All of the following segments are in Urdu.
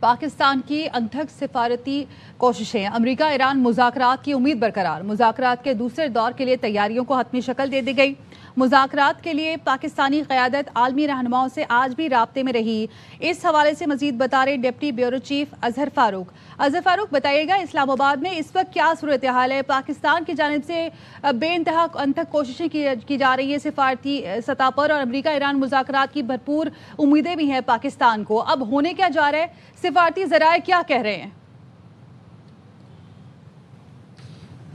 پاکستان کی انتھک سفارتی کوششیں، امریکہ ایران مذاکرات کی امید برقرار۔ مذاکرات کے دوسرے دور کے لیے تیاریوں کو حتمی شکل دے دی گئی۔ مذاکرات کے لیے پاکستانی قیادت عالمی رہنماؤں سے آج بھی رابطے میں رہی۔ اس حوالے سے مزید بتا رہے ڈپٹی بیورو چیف اظہر فاروق۔ اظہر فاروق، بتائیے گا اسلام آباد میں اس وقت کیا صورتحال ہے؟ پاکستان کی جانب سے بے انتہا انتھک کوششیں کی جا رہی ہے سفارتی سطح پر، اور امریکہ ایران مذاکرات کی بھرپور امیدیں بھی ہیں پاکستان کو۔ اب ہونے کیا جا رہا ہے؟ سفارتی ذرائع کیا کہہ رہے ہیں؟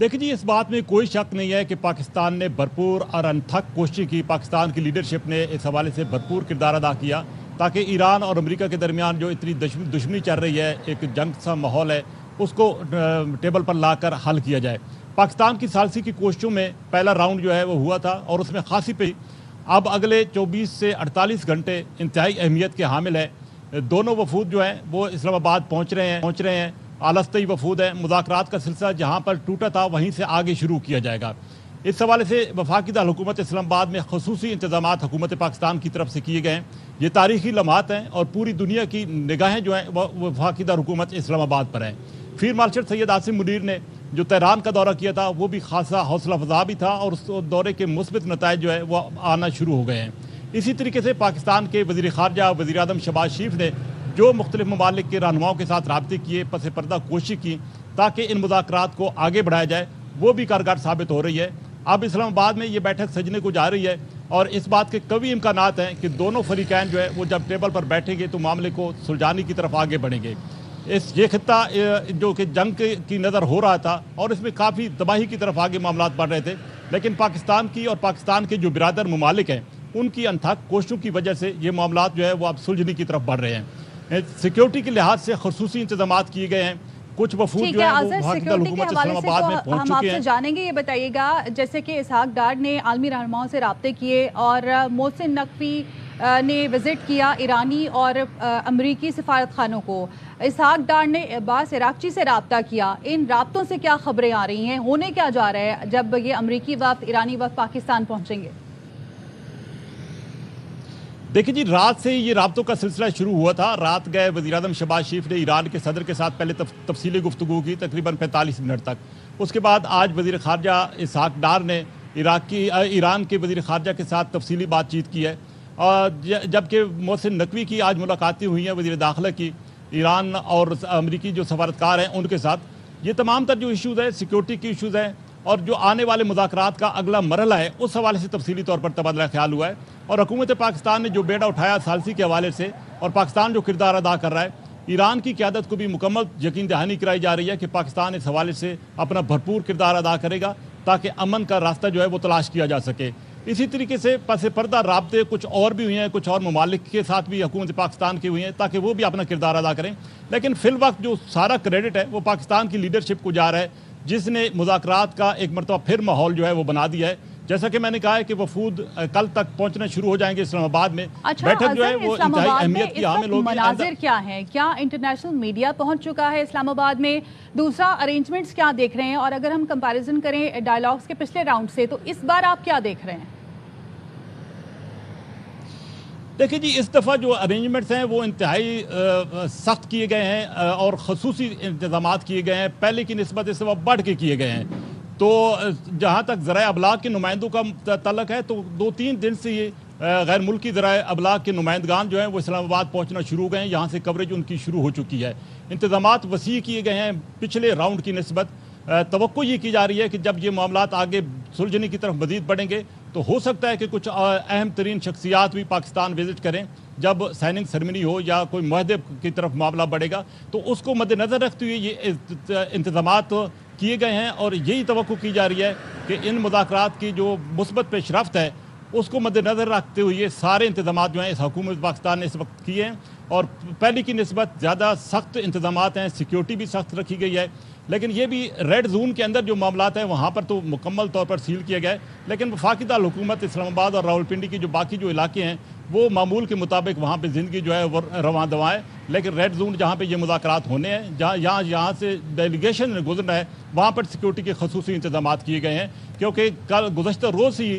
دیکھیں جی، اس بات میں کوئی شک نہیں ہے کہ پاکستان نے بھرپور اور انتھک کوشش کی۔ پاکستان کی لیڈرشپ نے اس حوالے سے بھرپور کردار ادا کیا تاکہ ایران اور امریکہ کے درمیان جو اتنی دشمنی چل رہی ہے، ایک جنگ سا ماحول ہے، اس کو ٹیبل پر لا کر حل کیا جائے۔ پاکستان کی ثالثی کی کوششوں میں پہلا راؤنڈ جو ہے وہ ہوا تھا اور اس میں خاصی پہ اب اگلے 24 سے 48 گھنٹے انتہائی اہمیت کے حامل ہے۔ دونوں وفود جو ہیں وہ اسلام آباد پہنچ رہے ہیں۔ آلستئی وفود ہے۔ مذاکرات کا سلسلہ جہاں پر ٹوٹا تھا وہیں سے آگے شروع کیا جائے گا۔ اس حوالے سے وفاقی دارالحکومت اسلام آباد میں خصوصی انتظامات حکومت پاکستان کی طرف سے کیے گئے ہیں۔ یہ تاریخی لمحات ہیں اور پوری دنیا کی نگاہیں جو ہیں وہ وفاقی دارالحکومت اسلام آباد پر ہیں۔ فیلڈ مارشل سید عاصم منیر نے جو تہران کا دورہ کیا تھا وہ بھی خاصا حوصلہ افزا بھی تھا اور اس دورے کے مثبت نتائج جو ہے وہ آنا شروع ہو گئے ہیں۔ اسی طریقے سے پاکستان کے وزیر خارجہ وزیر اعظم شہباز شریف نے جو مختلف ممالک کے رہنماؤں کے ساتھ رابطے کیے، پس پردہ کوشش کی تاکہ ان مذاکرات کو آگے بڑھایا جائے، وہ بھی کارگر ثابت ہو رہی ہے۔ اب اسلام آباد میں یہ بیٹھک سجنے کو جا رہی ہے اور اس بات کے قوی امکانات ہیں کہ دونوں فریقین جو ہے وہ جب ٹیبل پر بیٹھیں گے تو معاملے کو سلجھانے کی طرف آگے بڑھیں گے۔ یہ خطہ جو کہ جنگ کی نظر ہو رہا تھا اور اس میں کافی تباہی کی طرف آگے معاملات بڑھ رہے تھے، لیکن پاکستان کی اور پاکستان کے جو برادر ممالک ہیں ان کی انتھک کوششوں کی وجہ سے یہ معاملات جو ہے وہ اب سلجھنے کی طرف بڑھ رہے ہیں۔ سیکیورٹی کے لحاظ سے خصوصی انتظامات کیے گئے ہیں۔ کچھ وفود جو ہیں وہ وفاقی دارالحکومت اسلام آباد میں پہنچ چکے ہیں۔ ہم آپ سے جانیں گے، یہ بتائیے گا جیسے کہ اسحاق ڈار نے عالمی رہنماؤں سے رابطے کیے اور محسن نقوی نے وزٹ کیا ایرانی اور امریکی سفارت خانوں کو، اسحاق ڈار نے عباس عراقچی سے رابطہ کیا۔ ان رابطوں سے کیا خبریں آ رہی ہیں؟ ہونے کیا جا رہا ہے جب یہ امریکی وفد ایرانی وفد پاکستان پہنچیں گے؟ دیکھیں جی، رات سے یہ رابطوں کا سلسلہ شروع ہوا تھا۔ رات گئے وزیر اعظم شہباز شریف نے ایران کے صدر کے ساتھ پہلے تفصیلی گفتگو کی تقریباً 45 منٹ تک۔ اس کے بعد آج وزیر خارجہ اسحاق ڈار نے ایران کے وزیر خارجہ کے ساتھ تفصیلی بات چیت کی ہے، اور جبکہ محسن نقوی کی آج ملاقاتیں ہوئی ہیں وزیر داخلہ کی ایران اور امریکی جو سفارتکار ہیں ان کے ساتھ۔ یہ تمام تر جو ایشوز ہیں، سیکیورٹی کی ایشوز ہیں اور جو آنے والے مذاکرات کا اگلا مرحلہ ہے اس حوالے سے تفصیلی طور پر تبادلہ خیال ہوا ہے، اور حکومت پاکستان نے جو بیڑا اٹھایا ثالثی کے حوالے سے اور پاکستان جو کردار ادا کر رہا ہے، ایران کی قیادت کو بھی مکمل یقین دہانی کرائی جا رہی ہے کہ پاکستان اس حوالے سے اپنا بھرپور کردار ادا کرے گا تاکہ امن کا راستہ جو ہے وہ تلاش کیا جا سکے۔ اسی طریقے سے پس پردہ رابطے کچھ اور بھی ہوئے ہیں، کچھ اور ممالک کے ساتھ بھی حکومت پاکستان کی ہوئی ہیں تاکہ وہ بھی اپنا کردار ادا کریں، لیکن فی الوقت جو سارا کریڈٹ ہے وہ پاکستان کی لیڈرشپ کو جا رہا ہے جس نے مذاکرات کا ایک مرتبہ پھر ماحول جو ہے وہ بنا دیا ہے۔ جیسا کہ میں نے کہا ہے کہ وفود کل تک پہنچنا شروع ہو جائیں گے اسلام آباد میں۔ بیٹھک جو ہے وہ انتہائی اہمیت کی حامل ہوگی۔ مناظر کیا ہیں؟ کیا انٹرنیشنل میڈیا پہنچ چکا ہے اسلام آباد میں؟ دوسرا، ارینجمنٹس کیا دیکھ رہے ہیں؟ اور اگر ہم کمپیریزن کریں ڈائیلاگز کے پچھلے راؤنڈ سے تو اس بار آپ کیا دیکھ رہے ہیں؟ دیکھیں جی، اس دفعہ جو ارینجمنٹس ہیں وہ انتہائی سخت کیے گئے ہیں اور خصوصی انتظامات کیے گئے ہیں، پہلے کی نسبت اس دفعہ بڑھ کے کیے گئے ہیں۔ تو جہاں تک ذرائع ابلاغ کے نمائندوں کا تعلق ہے تو 2-3 دن سے یہ غیر ملکی ذرائع ابلاغ کے نمائندگان جو ہیں وہ اسلام آباد پہنچنا شروع ہو گئے ہیں، یہاں سے کوریج ان کی شروع ہو چکی ہے۔ انتظامات وسیع کیے گئے ہیں پچھلے راؤنڈ کی نسبت۔ توقع یہ کی جا رہی ہے کہ جب یہ معاملات آگے سلجھنے کی طرف مزید بڑھیں گے تو ہو سکتا ہے کہ کچھ اہم ترین شخصیات بھی پاکستان وزٹ کریں جب سائننگ سرمنی ہو یا کوئی معاہدے کی طرف معاملہ بڑھے گا، تو اس کو مد نظر رکھتے ہوئے یہ انتظامات کیے گئے ہیں، اور یہی توقع کی جا رہی ہے کہ ان مذاکرات کی جو مثبت پیش رفت ہے اس کو مد نظر رکھتے ہوئے یہ سارے انتظامات جو ہیں اس حکومت پاکستان نے اس وقت کیے ہیں، اور پہلے کی نسبت زیادہ سخت انتظامات ہیں، سیکیورٹی بھی سخت رکھی گئی ہے۔ لیکن یہ بھی ریڈ زون کے اندر جو معاملات ہیں وہاں پر تو مکمل طور پر سیل کیا گیا ہے، لیکن وفاقی دارالحکومت اسلام آباد اور راولپنڈی کی جو باقی جو علاقے ہیں وہ معمول کے مطابق وہاں پہ زندگی جو ہے وہ رواں دواں ہے، لیکن ریڈ زون جہاں پہ یہ مذاکرات ہونے ہیں، یہاں سے ڈیلیگیشن گزرنا ہے، وہاں پر سیکیورٹی کے خصوصی انتظامات کیے گئے ہیں، کیونکہ کل گزشتہ روز ہی